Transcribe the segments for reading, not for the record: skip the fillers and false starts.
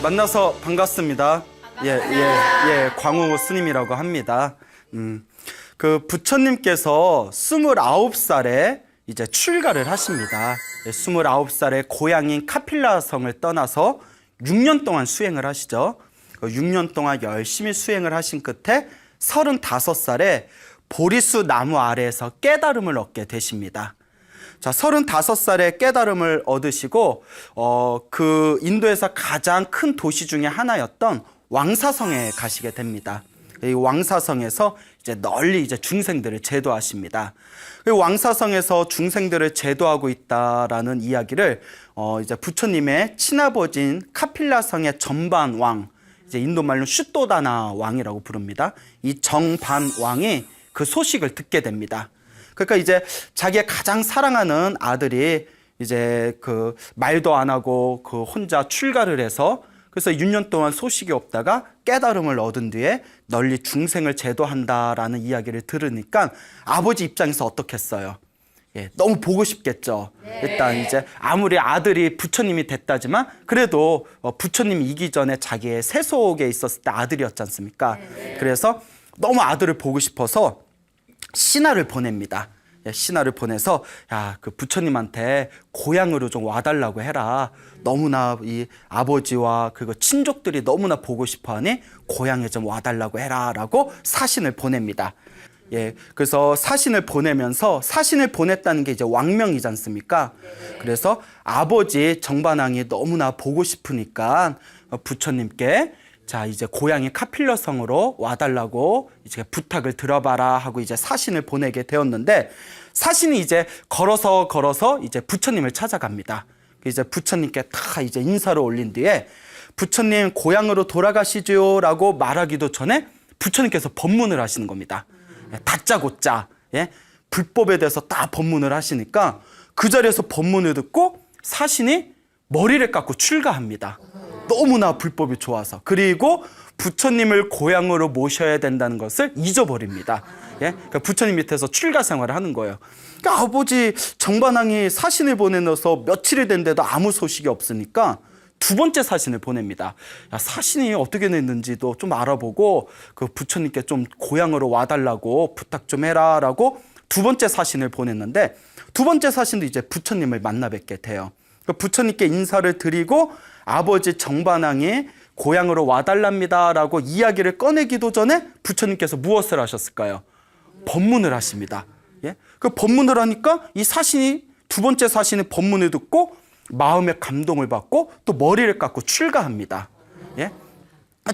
만나서 반갑습니다. 광우 스님이라고 합니다. 그 부처님께서 29살에 이제 출가를 하십니다. 29살에 고향인 카필라성을 떠나서 6년 동안 수행을 하시죠. 6년 동안 열심히 수행을 하신 끝에 35살에 보리수 나무 아래에서 깨달음을 얻게 되십니다. 자, 35살에 깨달음을 얻으시고 그 인도에서 가장 큰 도시 중에 하나였던 왕사성에 가시게 됩니다. 이 왕사성에서 이제 널리 이제 중생들을 제도하십니다. 그 왕사성에서 중생들을 제도하고 있다라는 이야기를 이제 부처님의 친아버지인 카필라성의 전반 왕, 이제 인도말로 슈또다나 왕이라고 부릅니다. 이 정반 왕이 그 소식을 듣게 됩니다. 그러니까 이제 자기의 가장 사랑하는 아들이 이제 그 말도 안 하고 그 혼자 출가를 해서 그래서 6년 동안 소식이 없다가 깨달음을 얻은 뒤에 널리 중생을 제도한다라는 이야기를 들으니까 아버지 입장에서 어떻겠어요? 너무 보고 싶겠죠. 일단 이제 아무리 아들이 부처님이 됐다지만 그래도 부처님이 이기 전에 자기의 세속에 있었을 때 아들이었지 않습니까? 그래서 너무 아들을 보고 싶어서 신하를 보냅니다. 신하를 보내서 야, 그 부처님한테 고향으로 좀 와달라고 해라. 너무나 이 아버지와 그리고 친족들이 너무나 보고 싶어하니 고향에 좀 와달라고 해라라고 사신을 보냅니다. 그래서 사신을 보내면서 사신을 보냈다는 게 이제 왕명이지 않습니까? 그래서 아버지 정반왕이 너무나 보고 싶으니까 부처님께 자, 이제 고향의 카필러성으로 와달라고 이제 부탁을 들어봐라 하고 이제 사신을 보내게 되었는데 사신이 이제 걸어서 이제 부처님을 찾아갑니다. 이제 부처님께 다 이제 인사를 올린 뒤에 부처님 고향으로 돌아가시죠 라고 말하기도 전에 부처님께서 법문을 하시는 겁니다. 다짜고짜 불법에 대해서 다 법문을 하시니까 그 자리에서 법문을 듣고 사신이 머리를 깎고 출가합니다. 너무나 불법이 좋아서. 그리고 부처님을 고향으로 모셔야 된다는 것을 잊어버립니다. 그러니까 부처님 밑에서 출가 생활을 하는 거예요. 그러니까 아버지 정반왕이 사신을 보내서 며칠이 됐는데도 아무 소식이 없으니까 두 번째 사신을 보냅니다. 야, 사신이 어떻게 됐는지도 좀 알아보고 그 부처님께 좀 고향으로 와달라고 부탁 좀 해라라고 두 번째 사신을 보냈는데 두 번째 사신도 이제 부처님을 만나 뵙게 돼요. 부처님께 인사를 드리고 아버지 정반왕이 고향으로 와달랍니다라고 이야기를 꺼내기도 전에 부처님께서 무엇을 하셨을까요? 법문을 하십니다. 그 법문을 하니까 이 사신이 두 번째 사신의 법문을 듣고 마음의 감동을 받고 또 머리를 깎고 출가합니다.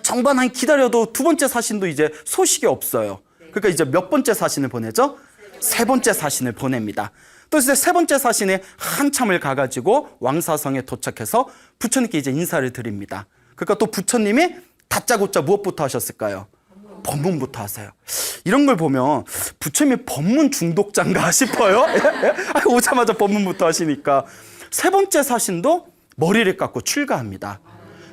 정반왕이 기다려도 두 번째 사신도 이제 소식이 없어요. 그러니까 이제 몇 번째 사신을 보내죠? 세 번째 사신을 보냅니다. 또 이제 세 번째 사신이 한참을 가가지고 왕사성에 도착해서 부처님께 이제 인사를 드립니다. 그러니까 또 부처님이 다짜고짜 무엇부터 하셨을까요? 법문부터 하세요. 이런 걸 보면 부처님이 법문 중독자인가 싶어요. 오자마자 법문부터 하시니까 세 번째 사신도 머리를 깎고 출가합니다.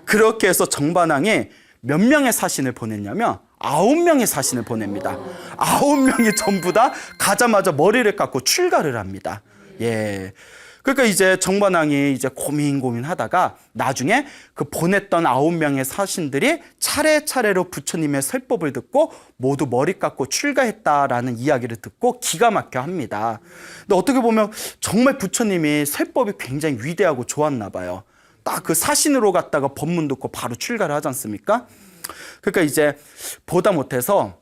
그렇게 해서 정반왕이 몇 명의 사신을 보냈냐면 9명의 사신을 보냅니다. 9명이 전부 다 가자마자 머리를 깎고 출가를 합니다. 그러니까 이제 정반왕이 이제 고민하다가 나중에 그 보냈던 9명의 사신들이 차례차례로 부처님의 설법을 듣고 모두 머리 깎고 출가했다라는 이야기를 듣고 기가 막혀 합니다. 근데 어떻게 보면 정말 부처님이 설법이 굉장히 위대하고 좋았나 봐요. 딱 그 사신으로 갔다가 법문 듣고 바로 출가를 하지 않습니까? 그러니까 이제 보다 못해서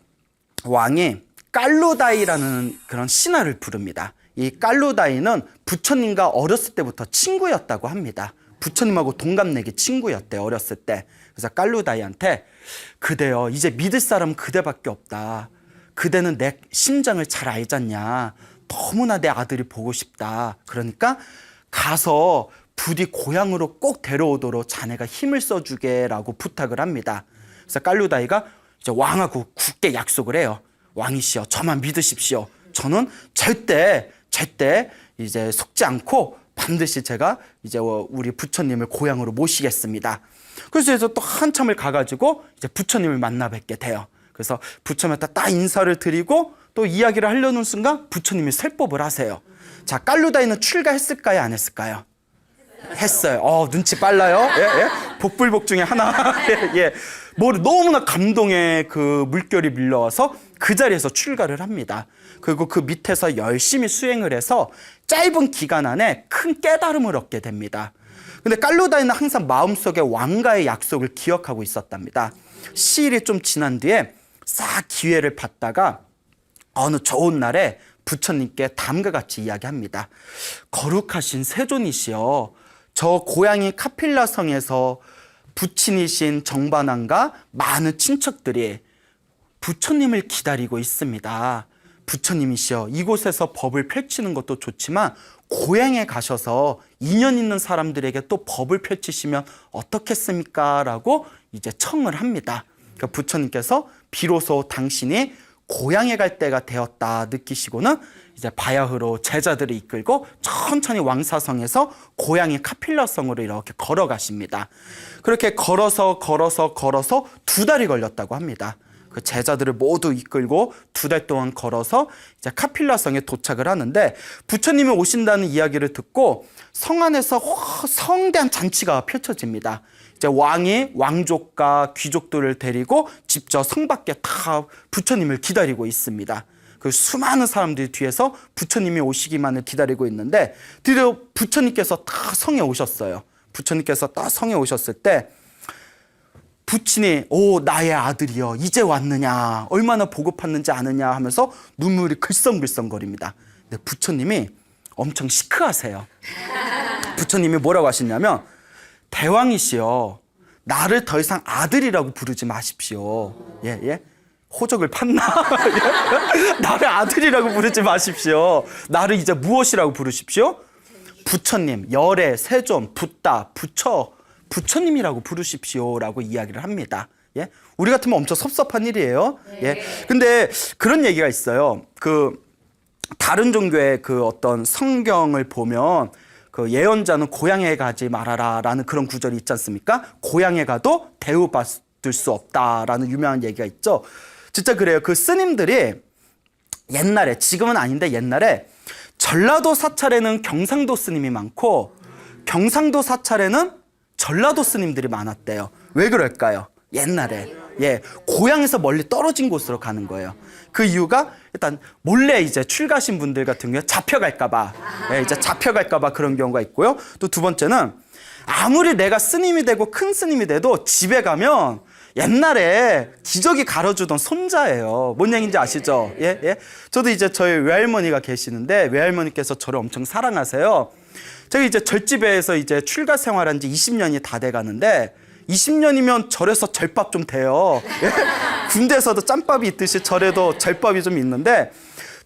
왕이 깔루다이라는 그런 신하를 부릅니다. 이 깔루다이는 부처님과 어렸을 때부터 친구였다고 합니다. 부처님하고 동갑내기 친구였대요, 어렸을 때. 그래서 깔루다이한테 그대여 이제 믿을 사람은 그대밖에 없다. 그대는 내 심장을 잘 알잖냐. 너무나 내 아들이 보고 싶다. 그러니까 가서 부디 고향으로 꼭 데려오도록 자네가 힘을 써주게라고 부탁을 합니다. 그래서 깔루다이가 이제 왕하고 굳게 약속을 해요. 왕이시여, 저만 믿으십시오. 저는 절대 이제 속지 않고 반드시 제가 이제 우리 부처님을 고향으로 모시겠습니다. 그래서 이제 또 한참을 가가지고 이제 부처님을 만나 뵙게 돼요. 그래서 부처님한테 딱 인사를 드리고 또 이야기를 하려는 순간 부처님이 설법을 하세요. 자, 깔루다이는 출가했을까요? 안 했을까요? 했어요. 눈치 빨라요. 예, 예. 복불복 중에 하나. 예, 예. 뭐 너무나 감동의 그 물결이 밀려와서 그 자리에서 출가를 합니다. 그리고 그 밑에서 열심히 수행을 해서 짧은 기간 안에 큰 깨달음을 얻게 됩니다. 근데 깔루다이는 항상 마음속에 왕과의 약속을 기억하고 있었답니다. 시일이 좀 지난 뒤에 싹 기회를 받다가 어느 좋은 날에 부처님께 다음과 같이 이야기합니다. 거룩하신 세존이시여, 저 고향인 카필라 성에서 부친이신 정반왕과 많은 친척들이 부처님을 기다리고 있습니다. 부처님이시여, 이곳에서 법을 펼치는 것도 좋지만 고향에 가셔서 인연 있는 사람들에게 또 법을 펼치시면 어떻겠습니까? 라고 이제 청을 합니다. 그러니까 부처님께서 비로소 당신이 고향에 갈 때가 되었다 느끼시고는 이제 바야흐로 제자들을 이끌고 천천히 왕사성에서 고향의 카필라성으로 이렇게 걸어가십니다. 그렇게 걸어서 2달이 걸렸다고 합니다. 그 제자들을 모두 이끌고 2달 동안 걸어서 이제 카필라성에 도착을 하는데, 부처님이 오신다는 이야기를 듣고 성 안에서 성대한 잔치가 펼쳐집니다. 이제 왕이 왕족과 귀족들을 데리고 직접 성 밖에 다 부처님을 기다리고 있습니다. 그 수많은 사람들이 뒤에서 부처님이 오시기만을 기다리고 있는데, 드디어 부처님께서 다 성에 오셨어요. 부처님께서 딱 성에 오셨을 때 부친이 오 나의 아들이여 이제 왔느냐, 얼마나 보고팠는지 아느냐 하면서 눈물이 글썽글썽거립니다. 근데 부처님이 엄청 시크하세요. 부처님이 뭐라고 하시냐면, 대왕이시여, 나를 더 이상 아들이라고 부르지 마십시오. 예, 예. 호적을 팠나? 나를 아들이라고 부르지 마십시오. 나를 이제 무엇이라고 부르십시오? 부처님, 열애, 세존, 붓다, 부처, 부처님이라고 부르십시오라고 이야기를 합니다. 예? 우리 같으면 엄청 섭섭한 일이에요. 예. 근데 그런 얘기가 있어요. 그 다른 종교의 그 어떤 성경을 보면 그 예언자는 고향에 가지 말아라라는 그런 구절이 있지 않습니까? 고향에 가도 대우받을 수 없다라는 유명한 얘기가 있죠. 진짜 그래요. 그 스님들이 옛날에, 지금은 아닌데 옛날에 전라도 사찰에는 경상도 스님이 많고 경상도 사찰에는 전라도 스님들이 많았대요. 왜 그럴까요? 옛날에 고향에서 멀리 떨어진 곳으로 가는 거예요. 그 이유가 일단 몰래 이제 출가하신 분들 같은 경우에 잡혀갈까봐, 이제 잡혀갈까봐 그런 경우가 있고요. 또 두 번째는 아무리 내가 스님이 되고 큰 스님이 돼도 집에 가면 옛날에 기저귀 갈아주던 손자예요. 뭔 얘기인지 아시죠? 예, 예. 저도 이제 저희 외할머니가 계시는데 외할머니께서 저를 엄청 사랑하세요. 제가 이제 절집에서 이제 출가 생활한 지 20년이 다 돼 가는데 20년이면 절에서 절밥 좀 돼요. 예? 군대에서도 짬밥이 있듯이 절에도 절밥이 좀 있는데,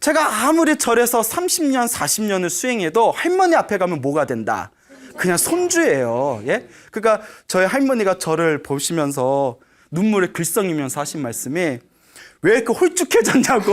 제가 아무리 절에서 30년, 40년을 수행해도 할머니 앞에 가면 뭐가 된다? 그냥 손주예요. 예? 그러니까 저희 할머니가 저를 보시면서 눈물에 글썽이면서 하신 말씀이, 왜 이렇게 홀쭉해졌냐고.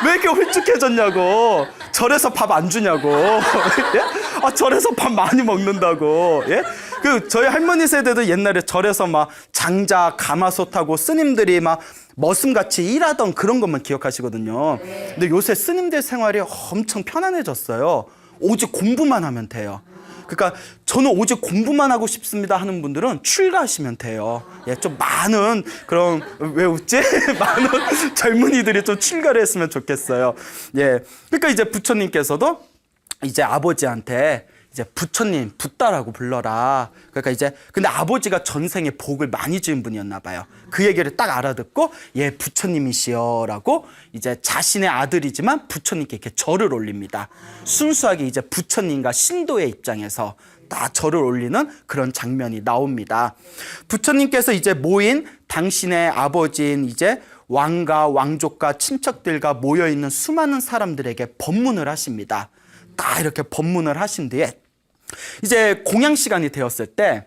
왜 이렇게 홀쭉해졌냐고. 절에서 밥 안 주냐고. 예? 절에서 밥 많이 먹는다고. 예? 그 저희 할머니 세대도 옛날에 절에서 막 장자, 가마솥하고 스님들이 막 머슴같이 일하던 그런 것만 기억하시거든요. 근데 요새 스님들 생활이 엄청 편안해졌어요. 오직 공부만 하면 돼요. 그러니까 저는 오직 공부만 하고 싶습니다 하는 분들은 출가하시면 돼요. 예, 좀 많은 그런, 왜 웃지? 많은 젊은이들이 좀 출가를 했으면 좋겠어요. 예, 그러니까 이제 부처님께서도 이제 아버지한테 이제 부처님, 붓다라고 불러라. 그러니까 이제 근데 아버지가 전생에 복을 많이 지은 분이었나 봐요. 그 얘기를 딱 알아듣고 예, 부처님이시여라고 이제 자신의 아들이지만 부처님께 이렇게 절을 올립니다. 순수하게 이제 부처님과 신도의 입장에서 딱 절을 올리는 그런 장면이 나옵니다. 부처님께서 이제 모인 당신의 아버지인 이제 왕과 왕족과 친척들과 모여 있는 수많은 사람들에게 법문을 하십니다. 딱 이렇게 법문을 하신 뒤에 이제 공양 시간이 되었을 때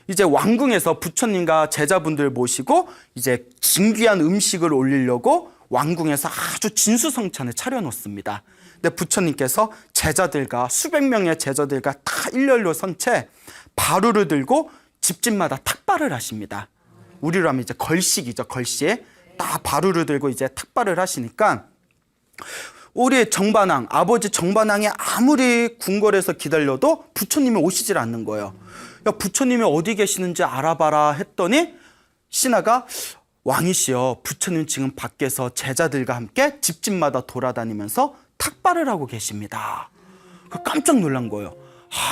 이제 왕궁에서 부처님과 제자분들 모시고 이제 진귀한 음식을 올리려고 왕궁에서 아주 진수성찬을 차려놓습니다. 근데 부처님께서 제자들과 수백 명의 제자들과 다 일렬로 선 채 바루를 들고 집집마다 탁발을 하십니다. 우리로 하면 이제 걸식이죠. 걸식. 딱 바루를 들고 이제 탁발을 하시니까 우리 정반왕, 아버지 정반왕이 아무리 궁궐에서 기다려도 부처님이 오시질 않는 거예요. 야, 부처님이 어디 계시는지 알아봐라 했더니 신하가 왕이시여, 부처님 지금 밖에서 제자들과 함께 집집마다 돌아다니면서 탁발을 하고 계십니다. 깜짝 놀란 거예요.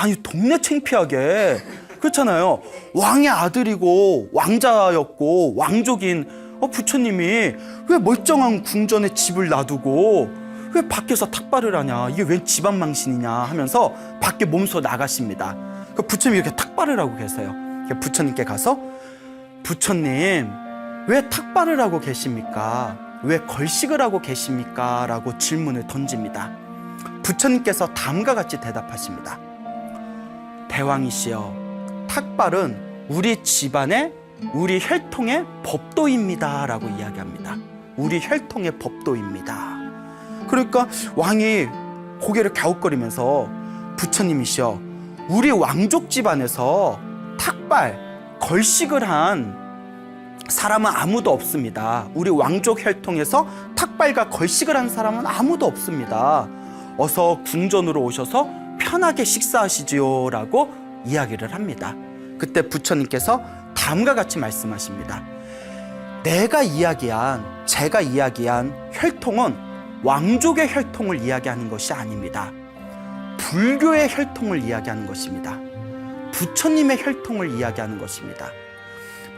아니, 동네 창피하게. 그렇잖아요. 왕의 아들이고 왕자였고 왕족인 부처님이 왜 멀쩡한 궁전에 집을 놔두고 왜 밖에서 탁발을 하냐, 이게 웬 집안망신이냐 하면서 밖에 몸소 나가십니다. 부처님이 이렇게 탁발을 하고 계세요. 부처님께 가서 부처님, 왜 탁발을 하고 계십니까? 왜 걸식을 하고 계십니까? 라고 질문을 던집니다. 부처님께서 다음과 같이 대답하십니다. 대왕이시여, 탁발은 우리 집안의, 우리 혈통의 법도입니다 라고 이야기합니다. 우리 혈통의 법도입니다. 그러니까 왕이 고개를 갸웃거리면서 부처님이시여, 우리 왕족 집안에서 탁발, 걸식을 한 사람은 아무도 없습니다. 우리 왕족 혈통에서 탁발과 걸식을 한 사람은 아무도 없습니다. 어서 궁전으로 오셔서 편하게 식사하시지요 라고 이야기를 합니다. 그때 부처님께서 다음과 같이 말씀하십니다. 제가 이야기한 혈통은 왕족의 혈통을 이야기하는 것이 아닙니다. 불교의 혈통을 이야기하는 것입니다. 부처님의 혈통을 이야기하는 것입니다.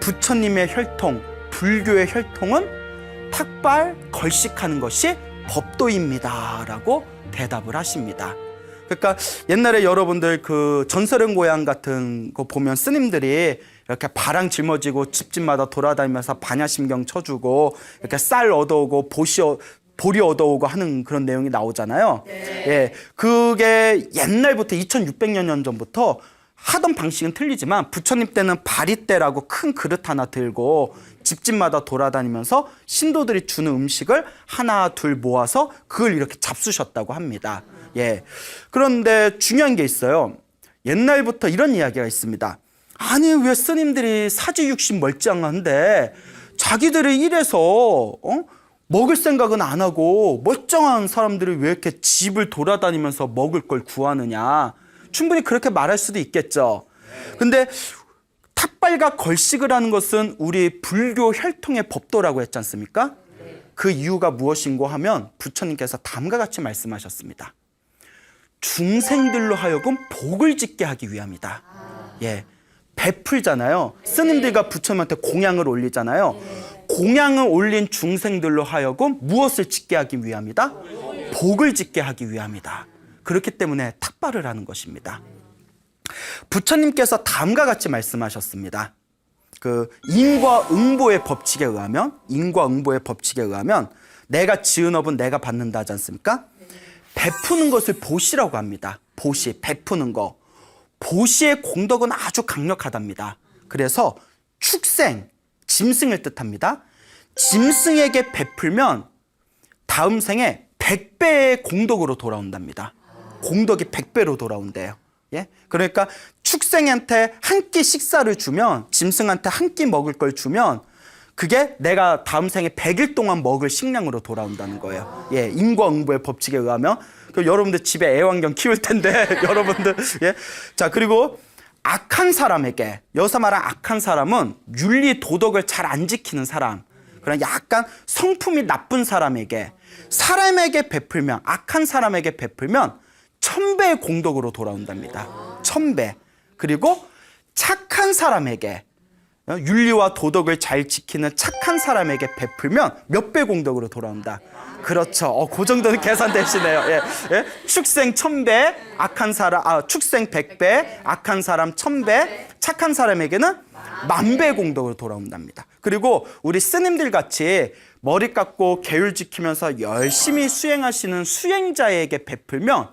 부처님의 혈통, 불교의 혈통은 탁발, 걸식하는 것이 법도입니다 라고 대답을 하십니다. 그러니까 옛날에 여러분들 그 전설의 고향 같은 거 보면 스님들이 이렇게 바랑 짊어지고 집집마다 돌아다니면서 반야심경 쳐주고 이렇게 쌀 얻어오고 보리 얻어오고 하는 그런 내용이 나오잖아요. 네. 예, 그게 옛날부터 2600년 전부터 하던 방식은 틀리지만 부처님 때는 바리떼라고 큰 그릇 하나 들고 집집마다 돌아다니면서 신도들이 주는 음식을 하나 둘 모아서 그걸 이렇게 잡수셨다고 합니다. 예. 그런데 중요한 게 있어요. 옛날부터 이런 이야기가 있습니다. 아니, 왜 스님들이 사지육신 멀쩡한데 자기들이 이래서 먹을 생각은 안 하고 멀쩡한 사람들이 왜 이렇게 집을 돌아다니면서 먹을 걸 구하느냐. 충분히 그렇게 말할 수도 있겠죠. 근데 탁발과 걸식을 하는 것은 우리 불교 혈통의 법도라고 했지 않습니까? 그 이유가 무엇인고 하면 부처님께서 다음과 같이 말씀하셨습니다. 중생들로 하여금 복을 짓게 하기 위함이다. 예, 베풀잖아요. 스님들과 부처님한테 공양을 올리잖아요. 공양을 올린 중생들로 하여금 무엇을 짓게 하기 위함이다? 복을 짓게 하기 위함이다. 그렇기 때문에 탁발을 하는 것입니다. 부처님께서 다음과 같이 말씀하셨습니다. 그 인과응보의 법칙에 의하면 내가 지은 업은 내가 받는다 하지 않습니까? 베푸는 것을 보시라고 합니다. 보시, 베푸는 거. 보시의 공덕은 아주 강력하답니다. 그래서 축생, 짐승을 뜻합니다. 짐승에게 베풀면 다음 생에 100배의 공덕으로 돌아온답니다. 공덕이 100배로 돌아온대요. 예? 그러니까 축생한테 한 끼 식사를 주면, 짐승한테 한 끼 먹을 걸 주면 그게 내가 다음 생에 100일 동안 먹을 식량으로 돌아온다는 거예요. 예, 인과응보의 법칙에 의하면. 여러분들 집에 애완견 키울 텐데 여러분들, 예. 자, 그리고 악한 사람에게, 여기서 말한 악한 사람은 윤리 도덕을 잘 안 지키는 사람, 그런 약간 성품이 나쁜 사람에게 베풀면, 악한 사람에게 베풀면 1000배의 공덕으로 돌아온답니다. 1000배. 그리고 착한 사람에게, 윤리와 도덕을 잘 지키는 착한 사람에게 베풀면 몇 배 공덕으로 돌아온다. 그렇죠. 그 정도는 계산되시네요. 예. 예. 축생 1000배, 축생 100배, 악한 사람 1000배, 착한 사람에게는 10,000배 공덕으로 돌아온답니다. 그리고 우리 스님들 같이 머리 깎고 계율 지키면서 열심히 수행하시는 수행자에게 베풀면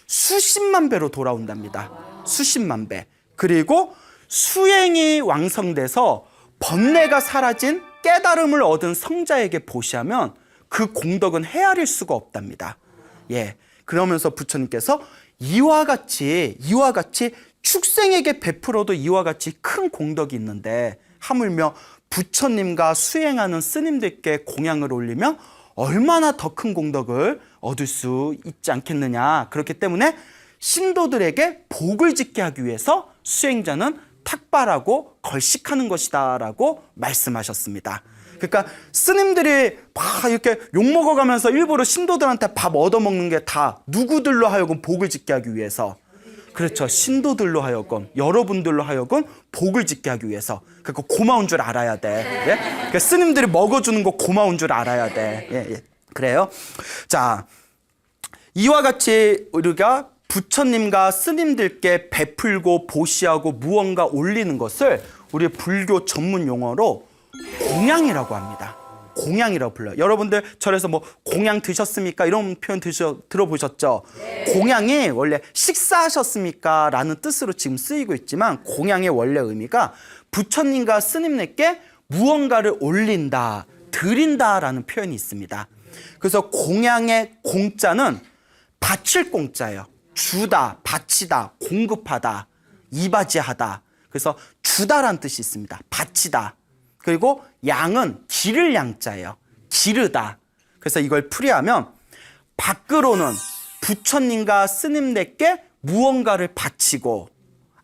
수십만 배로 돌아온답니다. 수십만 배. 그리고 수행이 왕성돼서 번뇌가 사라진 깨달음을 얻은 성자에게 보시하면 그 공덕은 헤아릴 수가 없답니다. 예. 그러면서 부처님께서 이와 같이 축생에게 베풀어도 이와 같이 큰 공덕이 있는데 하물며 부처님과 수행하는 스님들께 공양을 올리면 얼마나 더 큰 공덕을 얻을 수 있지 않겠느냐. 그렇기 때문에 신도들에게 복을 짓게 하기 위해서 수행자는 탁발하고 걸식하는 것이다 라고 말씀하셨습니다. 그러니까 스님들이 막 이렇게 욕먹어가면서 일부러 신도들한테 밥 얻어먹는 게 다 누구들로 하여금 복을 짓게 하기 위해서, 그렇죠, 신도들로 하여금, 여러분들로 하여금 복을 짓게 하기 위해서. 그러니까 고마운 줄 알아야 돼. 예? 그러니까 스님들이 먹어주는 거 고마운 줄 알아야 돼. 예, 예. 그래요. 자, 이와 같이 우리가 부처님과 스님들께 베풀고 보시하고 무언가 올리는 것을 우리 불교 전문 용어로 공양이라고 합니다. 공양이라고 불러요. 여러분들 절에서 뭐 공양 드셨습니까? 이런 표현 들어보셨죠? 네. 공양이 원래 식사하셨습니까? 라는 뜻으로 지금 쓰이고 있지만, 공양의 원래 의미가 부처님과 스님들께 무언가를 올린다, 드린다라는 표현이 있습니다. 그래서 공양의 공자는 바칠 공자예요. 주다, 바치다, 공급하다, 이바지하다. 그래서 주다라는 뜻이 있습니다. 바치다. 그리고 양은 기를 양자예요. 기르다. 그래서 이걸 풀이하면 밖으로는 부처님과 스님들께 무언가를 바치고,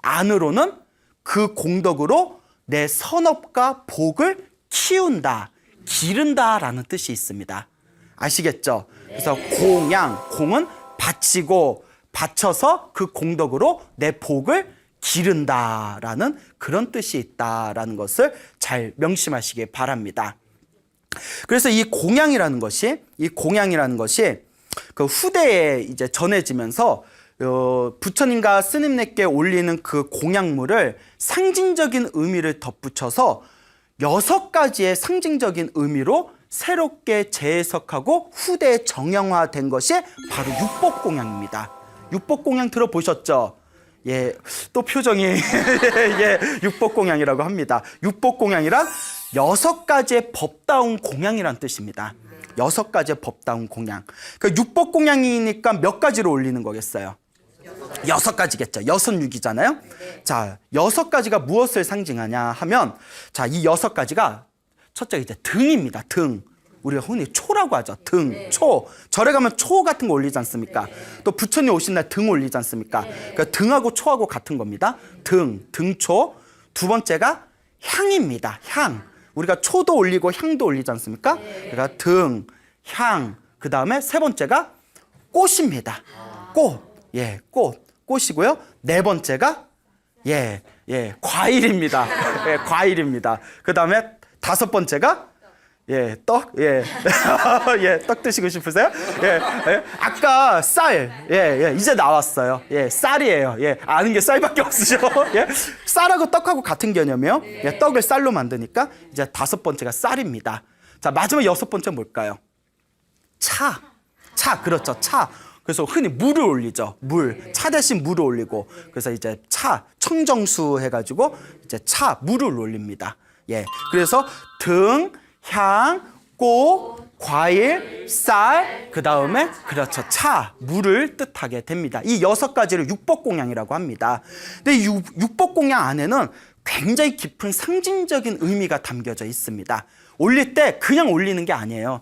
안으로는 그 공덕으로 내 선업과 복을 키운다, 기른다라는 뜻이 있습니다. 아시겠죠? 그래서 공양, 공은 바치고 바쳐서 그 공덕으로 내 복을 기른다라는 그런 뜻이 있다라는 것을 잘 명심하시기 바랍니다. 그래서 이 공양이라는 것이 그 후대에 이제 전해지면서 부처님과 스님들께 올리는 그 공양물을 상징적인 의미를 덧붙여서 6가지의 상징적인 의미로 새롭게 재해석하고 후대에 정형화된 것이 바로 육법공양입니다. 육법공양 들어보셨죠? 예, 또 표정이 예, 육법공양이라고 합니다. 육법공양이란 6가지의 법다운 공양이란 뜻입니다. 6가지의 법다운 공양. 그러니까 육법공양이니까 몇 가지로 올리는 거겠어요? 6가지겠죠. 6육이잖아요. 자, 6가지가 무엇을 상징하냐 하면, 자, 이 6가지가 첫째 이제 등입니다. 등. 우리가 흔히 초라고 하죠. 등, 초. 절에 가면 초 같은 거 올리지 않습니까? 또 부처님 오신 날 등 올리지 않습니까? 그러니까 등하고 초하고 같은 겁니다. 등, 등초. 두 번째가 향입니다. 향. 우리가 초도 올리고 향도 올리지 않습니까? 그러니까 등, 향. 그 다음에 세 번째가 꽃입니다. 꽃. 예, 꽃. 꽃이고요. 네 번째가 과일입니다. 예, 과일입니다. 그 다음에 5번째가 떡? 떡 드시고 싶으세요? 아까 쌀. 이제 나왔어요. 쌀이에요. 아는 게 쌀밖에 없으죠? 쌀하고 떡하고 같은 개념이에요. 떡을 쌀로 만드니까 이제 5번째가 쌀입니다. 자, 마지막 6번째 뭘까요? 차. 그렇죠. 차. 그래서 흔히 물을 올리죠. 물. 차 대신 물을 올리고. 그래서 이제 차, 청정수 해가지고 이제 물을 올립니다. 그래서 등, 향, 꽃, 과일, 쌀, 그 다음에 그렇죠, 차, 물을 뜻하게 됩니다. 이 6가지를 육법공양이라고 합니다. 근데 이 육법공양 안에는 굉장히 깊은 상징적인 의미가 담겨져 있습니다. 올릴 때 그냥 올리는 게 아니에요.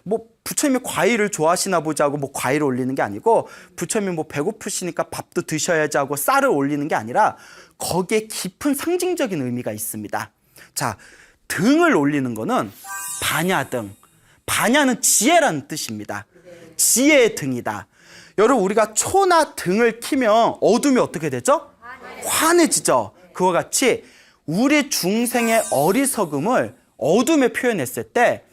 뭐 부처님이 과일을 좋아하시나 보자 하고 뭐 과일을 올리는 게 아니고, 부처님이 뭐 배고프시니까 밥도 드셔야지 하고 쌀을 올리는 게 아니라 거기에 깊은 상징적인 의미가 있습니다. 자, 등을 올리는 거는 반야등. 반야는 지혜라는 뜻입니다. 지혜의 등이다. 여러분, 우리가 초나 등을 키면 어둠이 어떻게 되죠? 환해지죠. 그와 같이 우리 중생의 어리석음을 어둠에 표현했을 때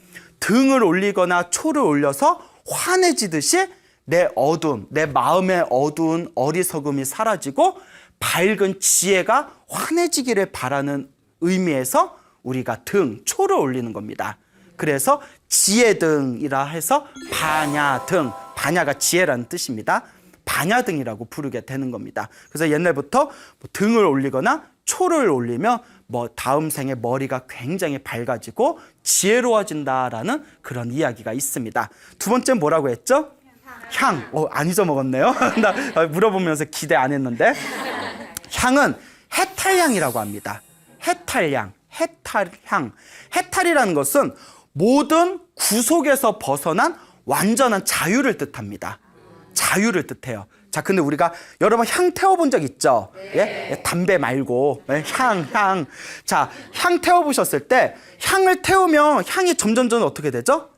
등을 올리거나 초를 올려서 환해지듯이 내 어둠, 내 마음의 어두운 어리석음이 사라지고 밝은 지혜가 환해지기를 바라는 의미에서 우리가 등, 초를 올리는 겁니다. 그래서 지혜등이라 해서 반야등, 반야가 지혜라는 뜻입니다. 반야등이라고 부르게 되는 겁니다. 그래서 옛날부터 뭐 등을 올리거나 초를 올리면 뭐 다음 생에 머리가 굉장히 밝아지고 지혜로워진다라는 그런 이야기가 있습니다. 두 번째는 뭐라고 했죠? 향. 안 잊어먹었네요. 나 물어보면서 기대 안 했는데. 향은 해탈향이라고 합니다. 해탈향. 해탈이라는 것은 모든 구속에서 벗어난 완전한 자유를 뜻합니다. 자유를 뜻해요. 자, 근데 우리가 여러분 향 태워본 적 있죠? 예? 담배 말고 향. 자, 향 태워보셨을 때 향을 태우면 향이 점점 어떻게 되죠?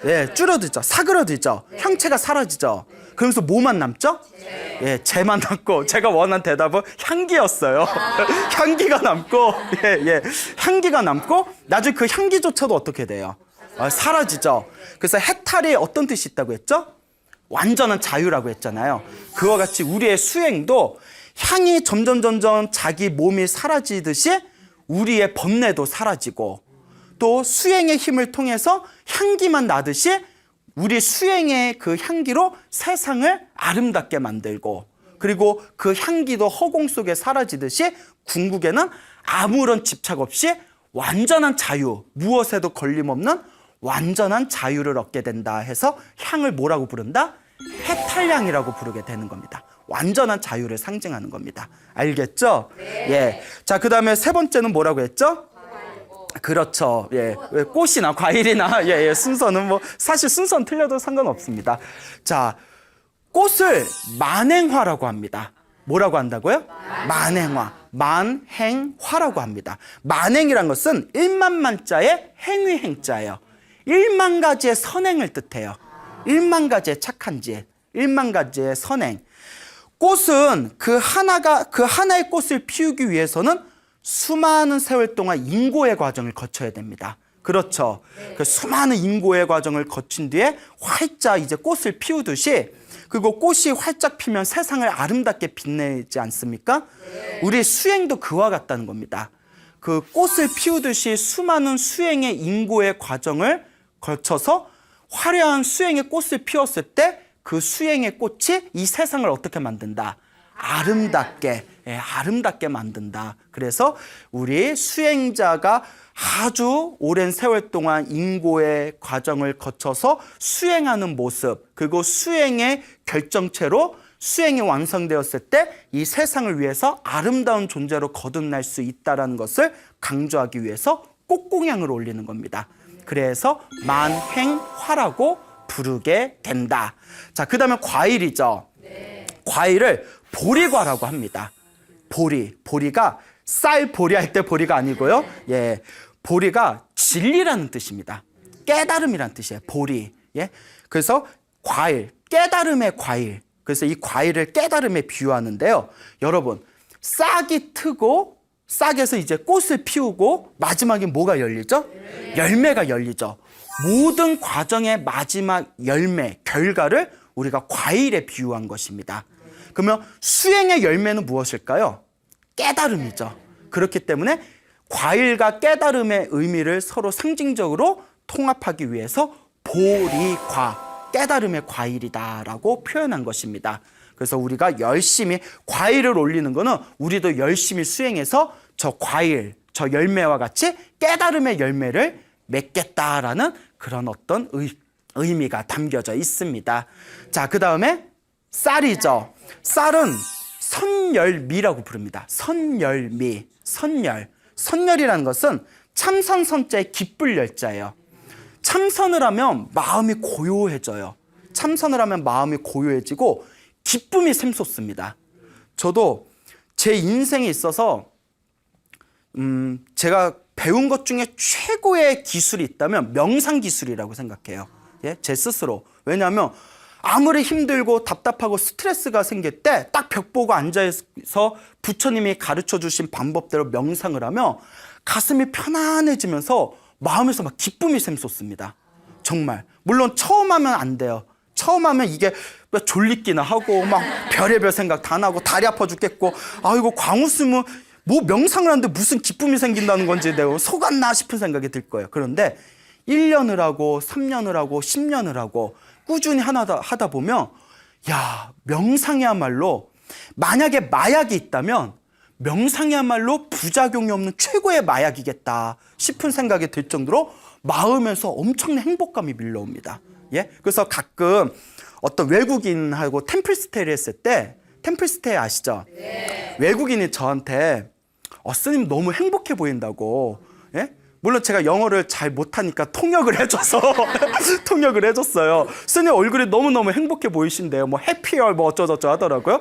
예, 줄어들죠. 사그러들죠. 형체가 사라지죠. 그러면서 뭐만 남죠? 예, 재만 남고, 제가 원한 대답은 향기였어요. 향기가 남고, 향기가 남고, 나중에 그 향기조차도 어떻게 돼요? 사라지죠. 그래서 해탈이 어떤 뜻이 있다고 했죠? 완전한 자유라고 했잖아요. 그와 같이 우리의 수행도 향이 점점 자기 몸이 사라지듯이 우리의 번뇌도 사라지고, 또 수행의 힘을 통해서 향기만 나듯이 우리 수행의 그 향기로 세상을 아름답게 만들고, 그리고 그 향기도 허공 속에 사라지듯이 궁극에는 아무런 집착 없이 완전한 자유, 무엇에도 걸림없는 완전한 자유를 얻게 된다 해서 향을 뭐라고 부른다? 해탈향이라고 부르게 되는 겁니다. 완전한 자유를 상징하는 겁니다. 알겠죠? 예. 자, 그 다음에 세 번째는 뭐라고 했죠? 그렇죠. 예. 꽃이나 과일이나, 순서는 사실 순서는 틀려도 상관없습니다. 자, 꽃을 만행화라고 합니다. 뭐라고 한다고요? 만행화. 만행화라고 합니다. 만행이란 것은 1만만자의 행위 행자예요. 1만 가지의 선행을 뜻해요. 1만 가지의 착한 짓, 1만 가지의 선행. 꽃은 그 하나의 꽃을 피우기 위해서는 수많은 세월 동안 인고의 과정을 거쳐야 됩니다. 그렇죠. 그 수많은 인고의 과정을 거친 뒤에 활짝 이제 꽃을 피우듯이, 그리고 꽃이 활짝 피면 세상을 아름답게 빛내지 않습니까? 우리 수행도 그와 같다는 겁니다. 그 꽃을 피우듯이 수많은 수행의 인고의 과정을 거쳐서 화려한 수행의 꽃을 피웠을 때 그 수행의 꽃이 이 세상을 어떻게 만든다? 아름답게 만든다. 그래서 우리 수행자가 아주 오랜 세월 동안 인고의 과정을 거쳐서 수행하는 모습, 그리고 수행의 결정체로 수행이 완성되었을 때 이 세상을 위해서 아름다운 존재로 거듭날 수 있다는 것을 강조하기 위해서 꽃공양을 올리는 겁니다. 그래서 만행화라고 부르게 된다. 자, 그 다음에 과일이죠. 과일을 보리과라고 합니다. 보리가 쌀 보리 할 때 보리가 아니고요. 예, 보리가 진리라는 뜻입니다. 깨달음이라는 뜻이에요. 보리. 예, 그래서 과일, 깨달음의 과일. 그래서 이 과일을 깨달음에 비유하는데요. 여러분, 싹이 트고 싹에서 이제 꽃을 피우고 마지막에 뭐가 열리죠? 열매가 열리죠. 모든 과정의 마지막 열매, 결과를 우리가 과일에 비유한 것입니다. 그러면 수행의 열매는 무엇일까요? 깨달음이죠. 그렇기 때문에 과일과 깨달음의 의미를 서로 상징적으로 통합하기 위해서 보리과, 깨달음의 과일이다라고 표현한 것입니다. 그래서 우리가 열심히 과일을 올리는 거는 우리도 열심히 수행해서 저 과일, 저 열매와 같이 깨달음의 열매를 맺겠다라는 그런 어떤 의미가 담겨져 있습니다. 자, 그 다음에 쌀이죠. 쌀은 선열미라고 부릅니다. 선열미, 선열이라는 것은 참선선자의 기쁠 열자예요. 참선을 하면 마음이 고요해져요. 참선을 하면 마음이 고요해지고 기쁨이 샘솟습니다. 저도 제 인생에 있어서 제가 배운 것 중에 최고의 기술이 있다면 명상 기술이라고 생각해요. 예? 제 스스로. 왜냐하면 아무리 힘들고 답답하고 스트레스가 생길 때 딱 벽 보고 앉아서 부처님이 가르쳐 주신 방법대로 명상을 하면 가슴이 편안해지면서 마음에서 막 기쁨이 샘솟습니다. 정말. 물론 처음 하면 안 돼요. 처음 하면 이게 졸리기나 하고 막 별의별 생각 다 나고 다리 아파 죽겠고, 아이고 광우 쓰면 뭐 명상을 하는데 무슨 기쁨이 생긴다는 건지 내가 속았나 싶은 생각이 들 거예요. 그런데 1년을 하고 3년을 하고 10년을 하고 꾸준히 하다 보면, 야, 명상이야말로 만약에 마약이 있다면 명상이야말로 부작용이 없는 최고의 마약이겠다 싶은 생각이 들 정도로 마음에서 엄청난 행복감이 밀려옵니다. 예? 그래서 가끔 어떤 외국인하고 템플스테이를 했을 때, 템플스테이 아시죠? 네. 외국인이 저한테 스님 너무 행복해 보인다고, 예? 물론 제가 영어를 잘 못하니까 통역을 해줘서 통역을 해줬어요. 스님 얼굴이 너무너무 행복해 보이신데요. 뭐 해피얼 뭐 어쩌저쩌 하더라고요.